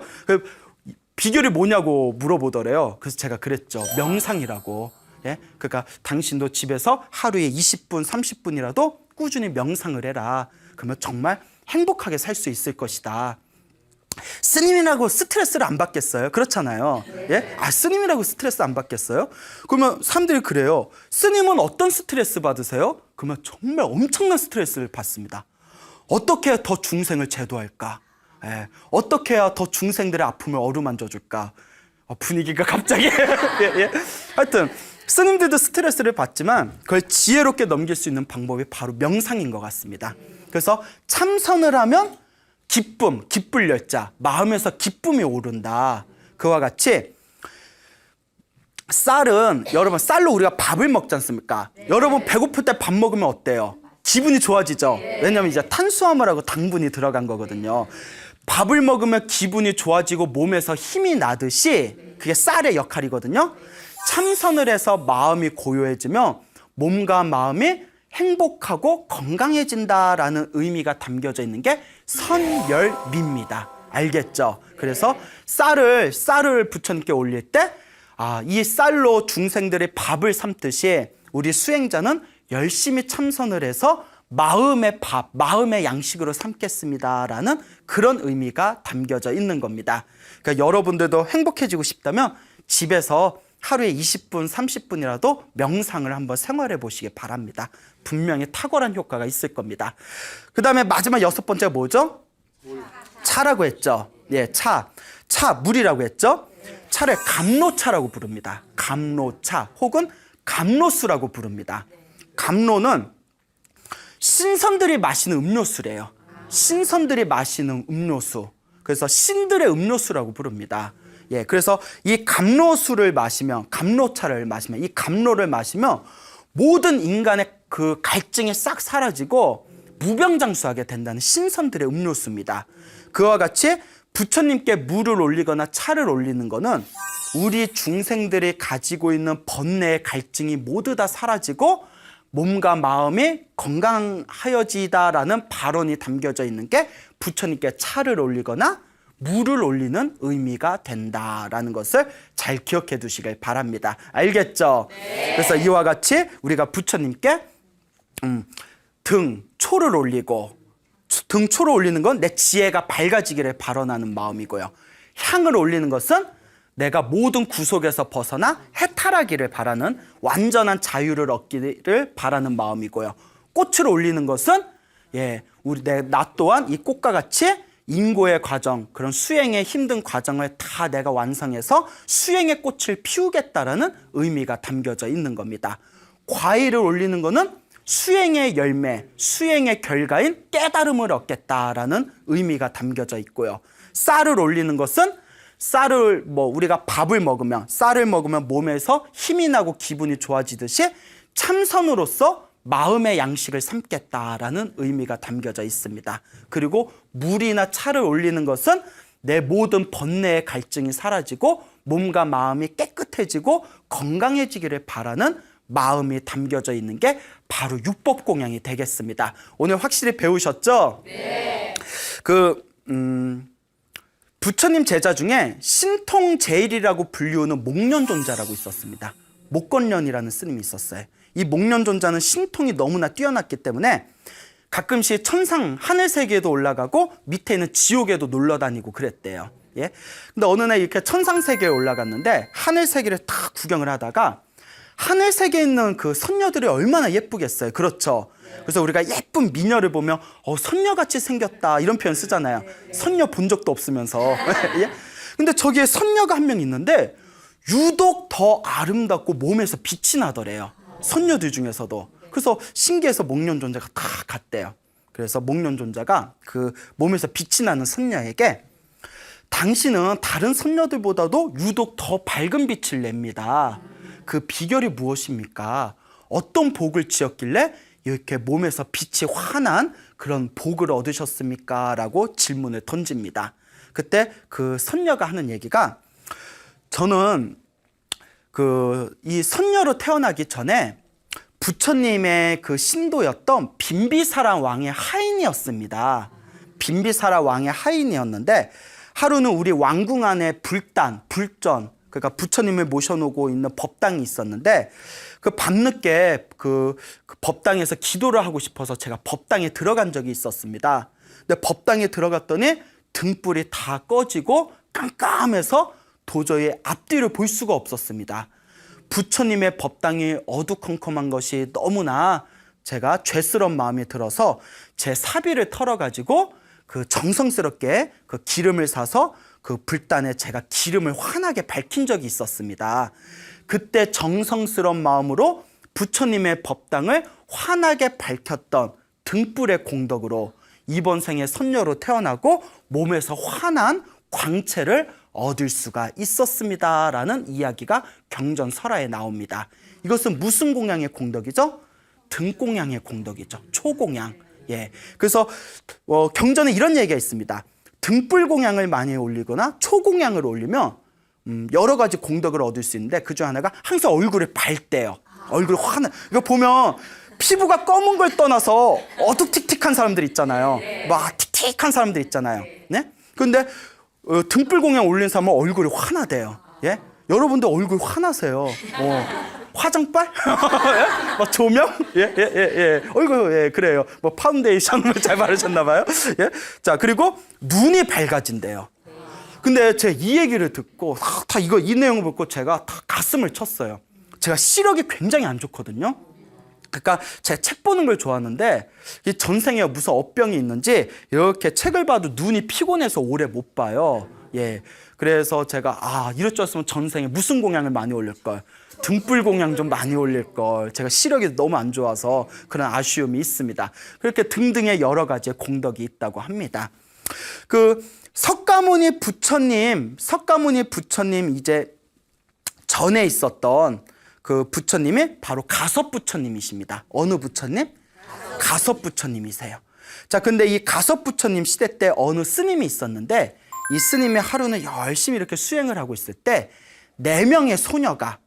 비결이 뭐냐고 물어보더래요. 그래서 제가 그랬죠. 명상이라고. 예? 그러니까 당신도 집에서 하루에 20분, 30분이라도 꾸준히 명상을 해라. 그러면 정말 행복하게 살 수 있을 것이다. 스님이라고 스트레스를 안 받겠어요? 그렇잖아요. 예? 스님이라고 스트레스 안 받겠어요? 그러면 사람들이 그래요. 스님은 어떤 스트레스 받으세요? 그러면 정말 엄청난 스트레스를 받습니다. 어떻게 해야 더 중생을 제도할까? 예. 어떻게 해야 더 중생들의 아픔을 어루만져 줄까? 분위기가 갑자기 예, 예. 하여튼 스님들도 스트레스를 받지만 그걸 지혜롭게 넘길 수 있는 방법이 바로 명상인 것 같습니다. 그래서 참선을 하면 기쁨, 기쁠 열자, 마음에서 기쁨이 오른다. 그와 같이 쌀은 여러분 쌀로 우리가 밥을 먹지 않습니까? 여러분 배고플 때 밥 먹으면 어때요? 기분이 좋아지죠? 왜냐하면 이제 탄수화물하고 당분이 들어간 거거든요. 밥을 먹으면 기분이 좋아지고 몸에서 힘이 나듯이 그게 쌀의 역할이거든요. 참선을 해서 마음이 고요해지면 몸과 마음이 행복하고 건강해진다라는 의미가 담겨져 있는 게 선열미입니다. 알겠죠? 그래서 쌀을 부처님께 올릴 때 이 쌀로 중생들의 밥을 삼듯이 우리 수행자는 열심히 참선을 해서 마음의 밥, 마음의 양식으로 삼겠습니다라는 그런 의미가 담겨져 있는 겁니다. 그러니까 여러분들도 행복해지고 싶다면 집에서 하루에 20분, 30분이라도 명상을 한번 생활해 보시기 바랍니다. 분명히 탁월한 효과가 있을 겁니다. 그 다음에 마지막 6번째가 뭐죠? 차라고 했죠. 예, 차, 물이라고 했죠. 차를 감로차라고 부릅니다. 감로차 혹은 감로수라고 부릅니다. 감로는 신선들이 마시는 음료수래요. 신선들이 마시는 음료수. 그래서 신들의 음료수라고 부릅니다. 예, 그래서 이 감로수를 마시면, 감로차를 마시면, 이 감로를 마시면 모든 인간의 그 갈증이 싹 사라지고 무병장수하게 된다는 신선들의 음료수입니다. 그와 같이 부처님께 물을 올리거나 차를 올리는 거는 우리 중생들이 가지고 있는 번뇌의 갈증이 모두 다 사라지고 몸과 마음이 건강하여지다라는 발언이 담겨져 있는 게 부처님께 차를 올리거나 물을 올리는 의미가 된다라는 것을 잘 기억해 두시길 바랍니다. 알겠죠? 네. 그래서 이와 같이 우리가 부처님께 등초를 올리고, 등초를 올리는 건 내 지혜가 밝아지기를 발언하는 마음이고요. 향을 올리는 것은 내가 모든 구속에서 벗어나 해탈하기를 바라는 완전한 자유를 얻기를 바라는 마음이고요. 꽃을 올리는 것은 나 또한 이 꽃과 같이 인고의 과정, 그런 수행의 힘든 과정을 다 내가 완성해서 수행의 꽃을 피우겠다라는 의미가 담겨져 있는 겁니다. 과일을 올리는 것은 수행의 열매, 수행의 결과인 깨달음을 얻겠다라는 의미가 담겨져 있고요. 쌀을 올리는 것은 우리가 밥을 먹으면, 쌀을 먹으면 몸에서 힘이 나고 기분이 좋아지듯이 참선으로서 마음의 양식을 삼겠다라는 의미가 담겨져 있습니다. 그리고 물이나 차를 올리는 것은 내 모든 번뇌의 갈증이 사라지고 몸과 마음이 깨끗해지고 건강해지기를 바라는 마음이 담겨져 있는 게 바로 육법공양이 되겠습니다. 오늘 확실히 배우셨죠? 네. 부처님 제자 중에 신통제일이라고 불리우는 목련존자라고 있었습니다. 목건련이라는 스님이 있었어요. 이 목련존자는 신통이 너무나 뛰어났기 때문에 가끔씩 천상 하늘 세계에도 올라가고 밑에 있는 지옥에도 놀러 다니고 그랬대요. 예? 근데 어느 날 이렇게 천상 세계에 올라갔는데 하늘 세계를 다 구경을 하다가 하늘 세계에 있는 그 선녀들이 얼마나 예쁘겠어요. 그렇죠? 그래서 우리가 예쁜 미녀를 보면 선녀같이 생겼다 이런 표현 쓰잖아요. 선녀 본 적도 없으면서. 예? 근데 저기에 선녀가 한 명 있는데 유독 더 아름답고 몸에서 빛이 나더래요. 선녀들 중에서도. 그래서 신기해서 목련존자가 다 갔대요. 그래서 목련존자가 그 몸에서 빛이 나는 선녀에게 당신은 다른 선녀들보다도 유독 더 밝은 빛을 냅니다. 그 비결이 무엇입니까? 어떤 복을 지었길래 이렇게 몸에서 빛이 환한 그런 복을 얻으셨습니까? 라고 질문을 던집니다. 그때 그 선녀가 하는 얘기가 저는 이 선녀로 태어나기 전에 부처님의 그 신도였던 빈비사라 왕의 하인이었습니다. 빈비사라 왕의 하인이었는데 하루는 우리 왕궁 안에 불전, 그러니까 부처님을 모셔놓고 있는 법당이 있었는데 그 밤늦게 그 법당에서 기도를 하고 싶어서 제가 법당에 들어간 적이 있었습니다. 근데 법당에 들어갔더니 등불이 다 꺼지고 깜깜해서 도저히 앞뒤를 볼 수가 없었습니다. 부처님의 법당이 어두컴컴한 것이 너무나 제가 죄스러운 마음이 들어서 제 사비를 털어가지고 그 정성스럽게 그 기름을 사서 그 불단에 제가 기름을 환하게 밝힌 적이 있었습니다. 그때 정성스러운 마음으로 부처님의 법당을 환하게 밝혔던 등불의 공덕으로 이번 생에 선녀로 태어나고 몸에서 환한 광채를 얻을 수가 있었습니다라는 이야기가 경전설화에 나옵니다. 이것은 무슨 공양의 공덕이죠? 등공양의 공덕이죠. 초공양. 예. 그래서 경전에 이런 얘기가 있습니다. 등불 공양을 많이 올리거나 초공양을 올리면 여러 가지 공덕을 얻을 수 있는데 그중 하나가 항상 얼굴이 밝대요. 얼굴이 환한. 이거 보면 피부가 검은 걸 떠나서 어둑틱틱한 사람들 있잖아요. 막 틱틱한 사람들 있잖아요. 네? 근데 등불 공양 올린 사람은 얼굴이 환하대요. 예? 여러분들 얼굴 환하세요. 화장빨? 예? 막 조명? 예. 얼굴, 예, 그래요. 뭐 파운데이션 잘 바르셨나봐요. 예? 자, 그리고 눈이 밝아진대요. 근데 제가 이 얘기를 듣고 이 내용을 듣고 제가 다 가슴을 쳤어요. 제가 시력이 굉장히 안 좋거든요. 그러니까 제가 책 보는 걸 좋아하는데 이 전생에 무슨 업병이 있는지 이렇게 책을 봐도 눈이 피곤해서 오래 못 봐요. 예. 그래서 제가 이럴 줄 알았으면 전생에 무슨 공양을 많이 올릴 걸, 등불 공양 좀 많이 올릴 걸. 제가 시력이 너무 안 좋아서 그런 아쉬움이 있습니다. 그렇게 등등의 여러 가지의 공덕이 있다고 합니다. 그 석가모니 부처님 이제 전에 있었던 그 부처님이 바로 가섭 부처님이십니다. 어느 부처님? 가섭 부처님이세요. 자, 근데 이 가섭 부처님 시대 때 어느 스님이 있었는데 이 스님이 하루는 열심히 이렇게 수행을 하고 있을 때 몇 명의 소녀가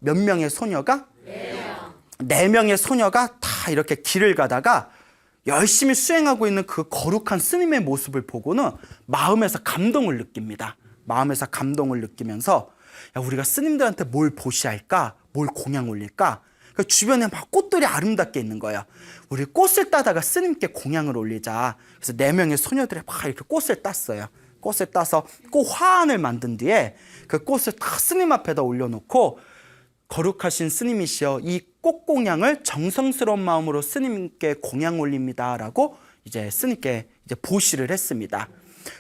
다 이렇게 길을 가다가 열심히 수행하고 있는 그 거룩한 스님의 모습을 보고는 마음에서 감동을 느낍니다. 마음에서 감동을 느끼면서 우리가 스님들한테 뭘 보시할까? 뭘 공양 올릴까? 그러니까 주변에 막 꽃들이 아름답게 있는 거예요. 우리 꽃을 따다가 스님께 공양을 올리자. 그래서 4명의 소녀들이 막 이렇게 꽃을 땄어요. 꽃을 따서 꽃 화환을 만든 뒤에 그 꽃을 다 스님 앞에다 올려놓고 거룩하신 스님이시여 이 꽃공양을 정성스러운 마음으로 스님께 공양 올립니다라고 이제 스님께 이제 보시를 했습니다.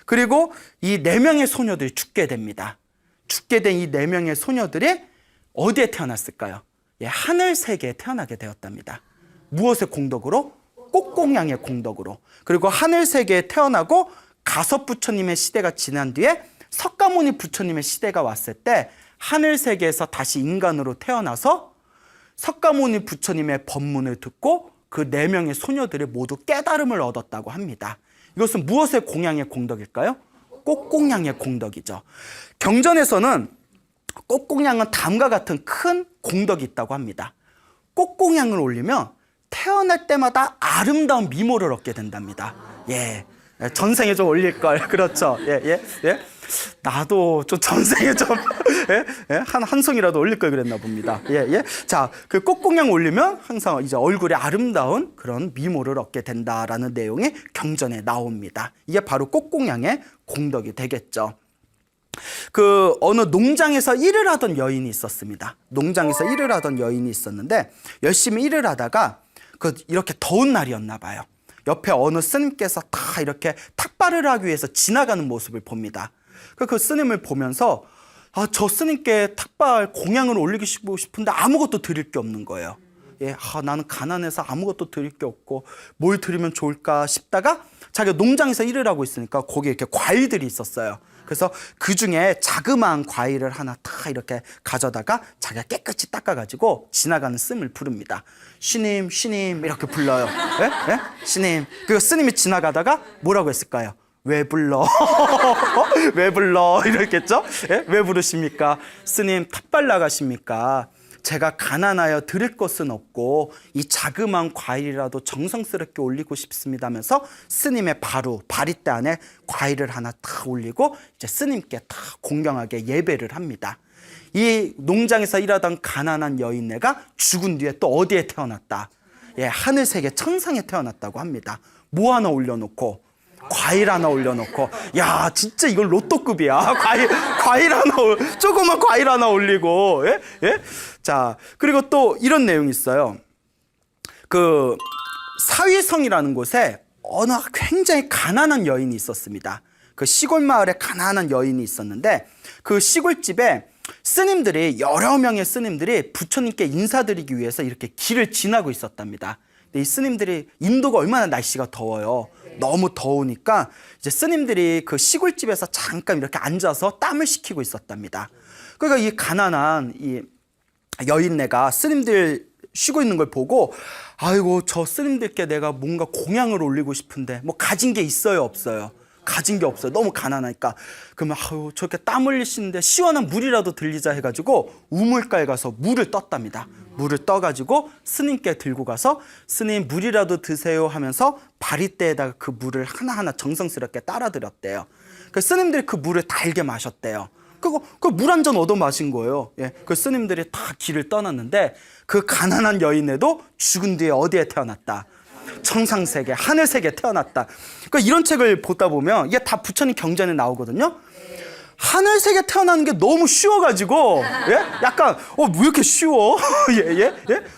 그리고 이 4명의 소녀들이 죽게 됩니다. 죽게 된 이 4명의 소녀들이 어디에 태어났을까요? 예, 하늘 세계에 태어나게 되었답니다. 무엇의 공덕으로? 꽃공양의 공덕으로. 그리고 하늘 세계에 태어나고 가섭 부처님의 시대가 지난 뒤에 석가모니 부처님의 시대가 왔을 때 하늘 세계에서 다시 인간으로 태어나서 석가모니 부처님의 법문을 듣고 그 4명의 소녀들이 모두 깨달음을 얻었다고 합니다. 이것은 무엇의 공양의 공덕일까요? 꽃공양의 공덕이죠. 경전에서는 꽃공양은 다음과 같은 큰 공덕이 있다고 합니다. 꽃공양을 올리면 태어날 때마다 아름다운 미모를 얻게 된답니다. 예. 전생에 좀 올릴 걸. 그렇죠. 예. 나도 좀 전생에 좀 한 송이라도 올릴 걸 그랬나 봅니다. 예. 자, 그 꽃공양 올리면 항상 이제 얼굴에 아름다운 그런 미모를 얻게 된다라는 내용이 경전에 나옵니다. 이게 바로 꽃공양의 공덕이 되겠죠. 그 어느 농장에서 일을 하던 여인이 있었습니다. 농장에서 일을 하던 여인이 있었는데 열심히 일을 하다가 이렇게 더운 날이었나 봐요. 옆에 어느 스님께서 다 이렇게 탁발을 하기 위해서 지나가는 모습을 봅니다. 그 스님을 보면서 저 스님께 탁발 공양을 올리고 싶은데 아무것도 드릴 게 없는 거예요. 예, 나는 가난해서 아무것도 드릴 게 없고 뭘 드리면 좋을까 싶다가 자기가 농장에서 일을 하고 있으니까 거기에 이렇게 과일들이 있었어요. 그래서 그 중에 자그마한 과일을 하나 다 이렇게 가져다가 자기가 깨끗이 닦아가지고 지나가는 스님을 부릅니다. 쉬님 이렇게 불러요. 예? 쉬님. 그 스님이 지나가다가 뭐라고 했을까요? 왜 불러? 왜 불러? 이랬겠죠? 예? 왜 부르십니까? 스님 탁발 나가십니까? 제가 가난하여 드릴 것은 없고 이 자그마한 과일이라도 정성스럽게 올리고 싶습니다 하면서 스님의 바리대 안에 과일을 하나 탁 올리고 이제 스님께 탁 공경하게 예배를 합니다. 이 농장에서 일하던 가난한 여인네가 죽은 뒤에 또 어디에 태어났다? 예, 하늘세계 천상에 태어났다고 합니다. 뭐 하나 올려놓고, 과일 하나 올려놓고, 야, 진짜 이건 로또급이야. 과일 하나, 조그만 과일 하나 올리고, 예? 예? 자, 그리고 또 이런 내용이 있어요. 그, 사위성이라는 곳에 어느 굉장히 가난한 여인이 있었습니다. 그 시골 마을에 가난한 여인이 있었는데, 그 시골집에 스님들이, 여러 명의 스님들이 부처님께 인사드리기 위해서 이렇게 길을 지나고 있었답니다. 근데 이 스님들이, 인도가 얼마나 날씨가 더워요. 너무 더우니까 이제 스님들이 그 시골집에서 잠깐 이렇게 앉아서 땀을 식히고 있었답니다. 그러니까 이 가난한 이 여인네가 스님들 쉬고 있는 걸 보고, 아이고, 저 스님들께 내가 뭔가 공양을 올리고 싶은데 뭐 가진 게 있어요, 없어요? 가진 게 없어요. 너무 가난하니까. 그러면 아유, 저렇게 땀 흘리시는데 시원한 물이라도 들리자 해가지고 우물가에 가서 물을 떴답니다. 물을 떠가지고 스님께 들고 가서 스님 물이라도 드세요 하면서 바리대에다가 그 물을 하나하나 정성스럽게 따라 드렸대요. 그 스님들이 그 물을 달게 마셨대요. 그 물 한 잔 얻어 마신 거예요. 예, 그 스님들이 다 길을 떠났는데 그 가난한 여인애도 죽은 뒤에 어디에 태어났다? 청상세계, 하늘세계에 태어났다. 그러니까 이런 책을 보다 보면 이게 다 부처님 경전에 나오거든요. 하늘세계에 태어나는 게 너무 쉬워가지고, 예? 약간, 왜 이렇게 쉬워? 예?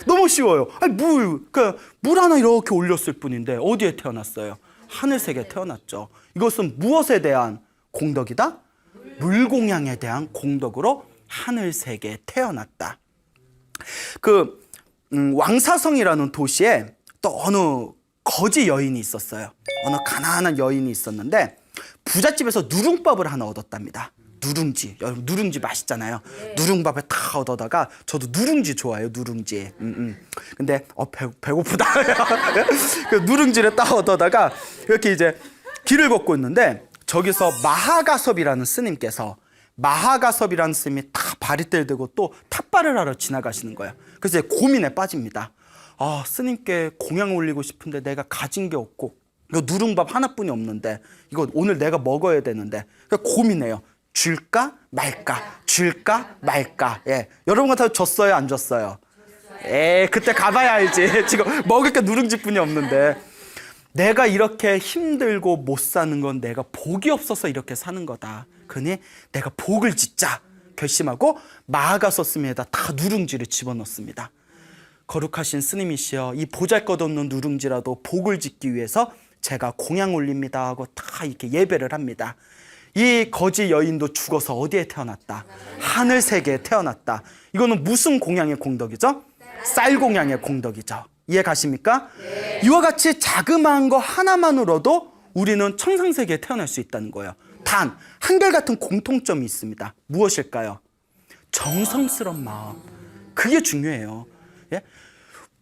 너무 쉬워요. 아니, 물 하나 이렇게 올렸을 뿐인데, 어디에 태어났어요? 하늘세계에 태어났죠. 이것은 무엇에 대한 공덕이다? 물공양에 대한 공덕으로 하늘세계에 태어났다. 왕사성이라는 도시에 또 어느 거지 여인이 있었어요. 어느 가난한 여인이 있었는데 부잣집에서 누룽밥을 하나 얻었답니다. 누룽지. 여러분 누룽지 맛있잖아요. 누룽밥을 다 얻어다가, 저도 누룽지 좋아해요. 누룽지. 근데 배고프다. 그 누룽지를 딱 얻어다가 이렇게 이제 길을 걷고 있는데 저기서 마하가섭이라는 스님께서, 마하가섭이라는 스님이 다 바리대를 들고 또 탑발을 하러 지나가시는 거예요. 그래서 이제 고민에 빠집니다. 아, 스님께 공양 올리고 싶은데 내가 가진 게 없고, 이거 누룽밥 하나뿐이 없는데 이거 오늘 내가 먹어야 되는데, 그러니까 고민해요. 줄까 말까, 줄까 말까. 예, 여러분 같아도 줬어요, 안 줬어요? 그때 가봐야 알지. 지금 먹을 게 누룽지뿐이 없는데. 내가 이렇게 힘들고 못 사는 건 내가 복이 없어서 이렇게 사는 거다. 그러니 내가 복을 짓자 결심하고 마하가섭 스님에다 다 누룽지를 집어넣습니다. 거룩하신 스님이시여, 이 보잘것없는 누룽지라도 복을 짓기 위해서 제가 공양 올립니다 하고 다 이렇게 예배를 합니다. 이 거지 여인도 죽어서 어디에 태어났다? 하늘세계에 태어났다. 이거는 무슨 공양의 공덕이죠? 쌀공양의 공덕이죠. 이해 가십니까? 네. 이와 같이 자그마한 거 하나만으로도 우리는 청상세계에 태어날 수 있다는 거예요. 단 한결같은 공통점이 있습니다. 무엇일까요? 정성스러운 마음. 그게 중요해요. 예?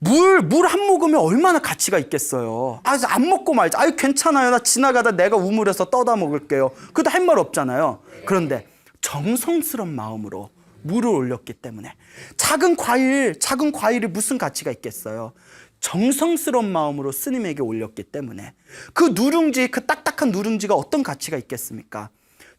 물 한 모금에 얼마나 가치가 있겠어요. 안 먹고 말지. 괜찮아요. 나 지나가다 내가 우물에서 떠다 먹을게요. 그래도 할 말 없잖아요. 그런데 정성스러운 마음으로 물을 올렸기 때문에, 작은 과일이 무슨 가치가 있겠어요. 정성스러운 마음으로 스님에게 올렸기 때문에 그 누룽지, 그 딱딱한 누룽지가 어떤 가치가 있겠습니까?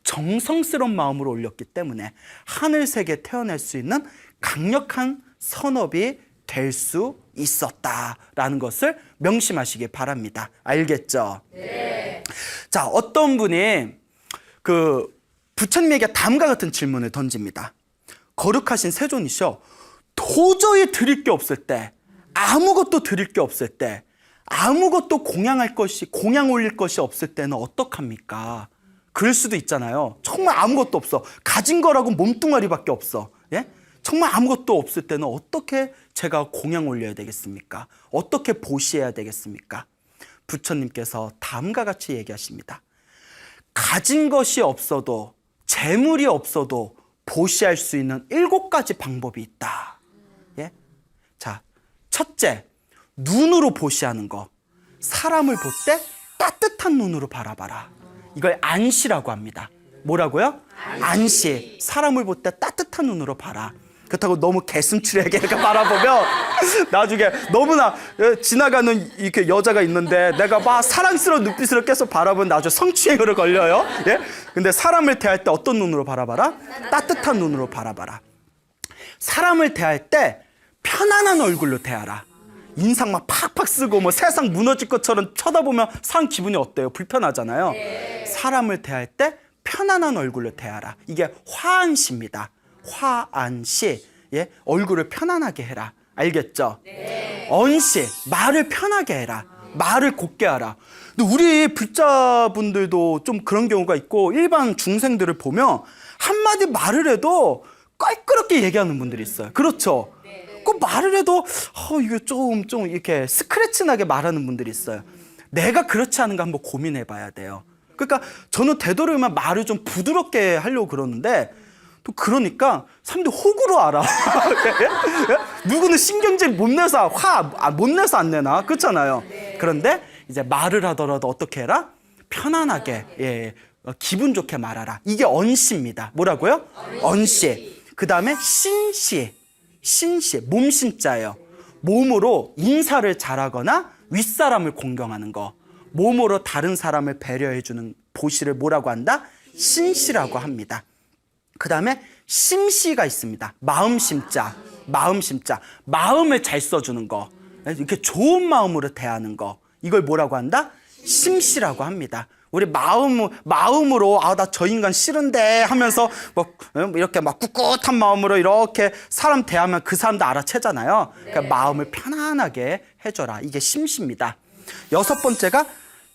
정성스러운 마음으로 올렸기 때문에 하늘세계에 태어날 수 있는 강력한 선업이 될 수 있었다라는 것을 명심하시기 바랍니다. 알겠죠? 네. 자, 어떤 분이 부처님에게 다음과 같은 질문을 던집니다. 거룩하신 세존이시여, 도저히 드릴 게 없을 때, 아무것도 드릴 게 없을 때, 아무것도 공양 올릴 것이 없을 때는 어떡합니까? 그럴 수도 있잖아요. 정말 아무것도 없어. 가진 거라고 몸뚱아리밖에 없어. 예? 정말 아무것도 없을 때는 어떻게 제가 공양 올려야 되겠습니까? 어떻게 보시해야 되겠습니까? 부처님께서 다음과 같이 얘기하십니다. 가진 것이 없어도, 재물이 없어도 보시할 수 있는 7가지 방법이 있다. 예? 자, 첫째, 눈으로 보시하는 거. 사람을 볼 때 따뜻한 눈으로 바라봐라. 이걸 안시라고 합니다. 뭐라고요? 안시. 사람을 볼 때 따뜻한 눈으로 봐라. 그렇다고 너무 개슴츠레하게 이렇게 바라보면 나중에 너무나 지나가는 이렇게 여자가 있는데 내가 막 사랑스러운 눈빛으로 계속 바라보면 나중에 성추행으로 걸려요. 예? 근데 사람을 대할 때 어떤 눈으로 바라봐라? 따뜻한 눈으로 바라봐라. 사람을 대할 때 편안한 얼굴로 대하라. 인상 막 팍팍 쓰고 뭐 세상 무너질 것처럼 쳐다보면 사람 기분이 어때요? 불편하잖아요. 네. 사람을 대할 때 편안한 얼굴로 대하라. 이게 화안시입니다. 화안시. 예? 얼굴을 편안하게 해라. 알겠죠? 네. 언시. 말을 편하게 해라. 말을 곱게 하라. 근데 우리 불자분들도 좀 그런 경우가 있고 일반 중생들을 보면 한마디 말을 해도 껄끄럽게 얘기하는 분들이 있어요. 그렇죠? 그 말을 해도 이게 좀 이렇게 스크래치 나게 말하는 분들이 있어요. 내가 그렇지 않은가 한번 고민해 봐야 돼요. 그러니까 저는 되도록이면 말을 좀 부드럽게 하려고 그러는데 또 그러니까 사람들이 호구로 알아. 누구는 신경질 못 내서 못 내서 안 내나? 그렇잖아요. 그런데 이제 말을 하더라도 어떻게 해라? 편안하게, 예, 기분 좋게 말하라. 이게 언시입니다. 뭐라고요? 언시. 그 다음에 신시. 신시, 몸신자예요. 몸으로 인사를 잘하거나 윗사람을 공경하는 거. 몸으로 다른 사람을 배려해주는 보시를 뭐라고 한다? 신시라고 합니다. 그 다음에 심시가 있습니다. 마음심자, 마음심자. 마음을 잘 써주는 거. 이렇게 좋은 마음으로 대하는 거. 이걸 뭐라고 한다? 심시라고 합니다. 우리 마음으로 나 저 인간 싫은데 하면서 뭐 이렇게 막 꿋꿋한 마음으로 이렇게 사람 대하면 그 사람도 알아채잖아요. 그러니까 마음을 편안하게 해줘라. 이게 심시입니다. 6번째가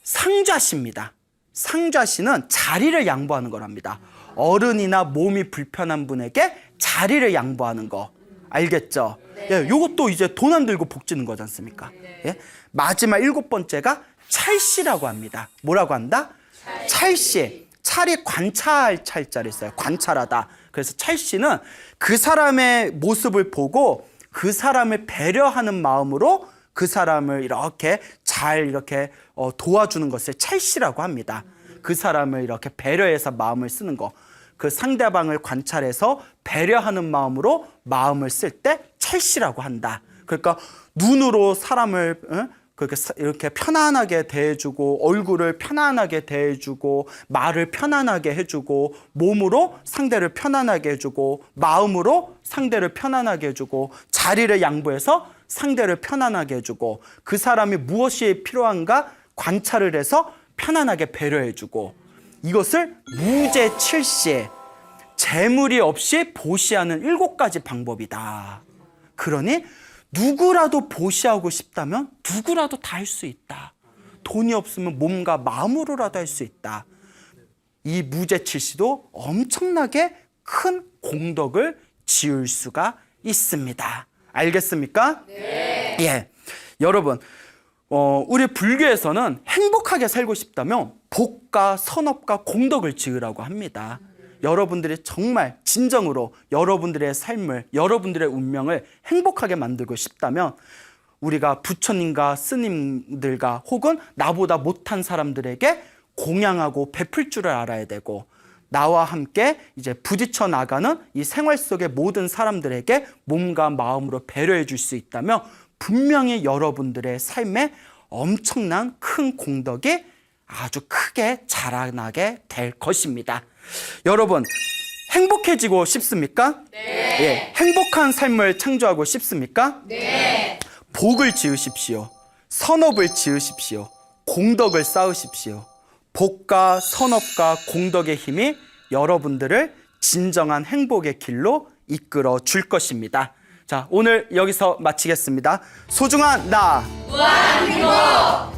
상좌시입니다. 상좌시는 자리를 양보하는 거랍니다. 어른이나 몸이 불편한 분에게 자리를 양보하는 거. 알겠죠? 예, 요것도 이제 돈 안 들고 복 지는 거지 않습니까? 예? 마지막 7번째가 찰시라고 합니다. 뭐라고 한다? 찰시. 찰이 관찰 찰자를 써요. 관찰하다. 그래서 찰시는 그 사람의 모습을 보고 그 사람을 배려하는 마음으로 그 사람을 이렇게 잘 이렇게 도와주는 것을 찰시라고 합니다. 그 사람을 이렇게 배려해서 마음을 쓰는 거. 그 상대방을 관찰해서 배려하는 마음으로 마음을 쓸 때 찰시라고 한다. 그러니까 눈으로 사람을 그렇게 이렇게 편안하게 대해주고 얼굴을 편안하게 대해주고 말을 편안하게 해주고 몸으로 상대를 편안하게 해주고 마음으로 상대를 편안하게 해주고 자리를 양보해서 상대를 편안하게 해주고 그 사람이 무엇이 필요한가 관찰을 해서 편안하게 배려해주고 이것을 무제칠시 재물이 없이 보시하는 7가지 방법이다. 그러니 누구라도 보시하고 싶다면 누구라도 다 할 수 있다. 돈이 없으면 몸과 마음으로라도 할 수 있다. 이 무제칠시도 엄청나게 큰 공덕을 지을 수가 있습니다. 알겠습니까? 네. 예, 여러분 우리 불교에서는 행복하게 살고 싶다면 복과 선업과 공덕을 지으라고 합니다. 여러분들이 정말 진정으로 여러분들의 삶을 여러분들의 운명을 행복하게 만들고 싶다면 우리가 부처님과 스님들과 혹은 나보다 못한 사람들에게 공양하고 베풀 줄을 알아야 되고 나와 함께 이제 부딪혀 나가는 이 생활 속의 모든 사람들에게 몸과 마음으로 배려해 줄 수 있다면 분명히 여러분들의 삶에 엄청난 큰 공덕이 아주 크게 자라나게 될 것입니다. 여러분 행복해지고 싶습니까? 네. 예, 행복한 삶을 창조하고 싶습니까? 네. 복을 지으십시오. 선업을 지으십시오. 공덕을 쌓으십시오. 복과 선업과 공덕의 힘이 여러분들을 진정한 행복의 길로 이끌어 줄 것입니다. 자, 오늘 여기서 마치겠습니다. 소중한 나 무한행복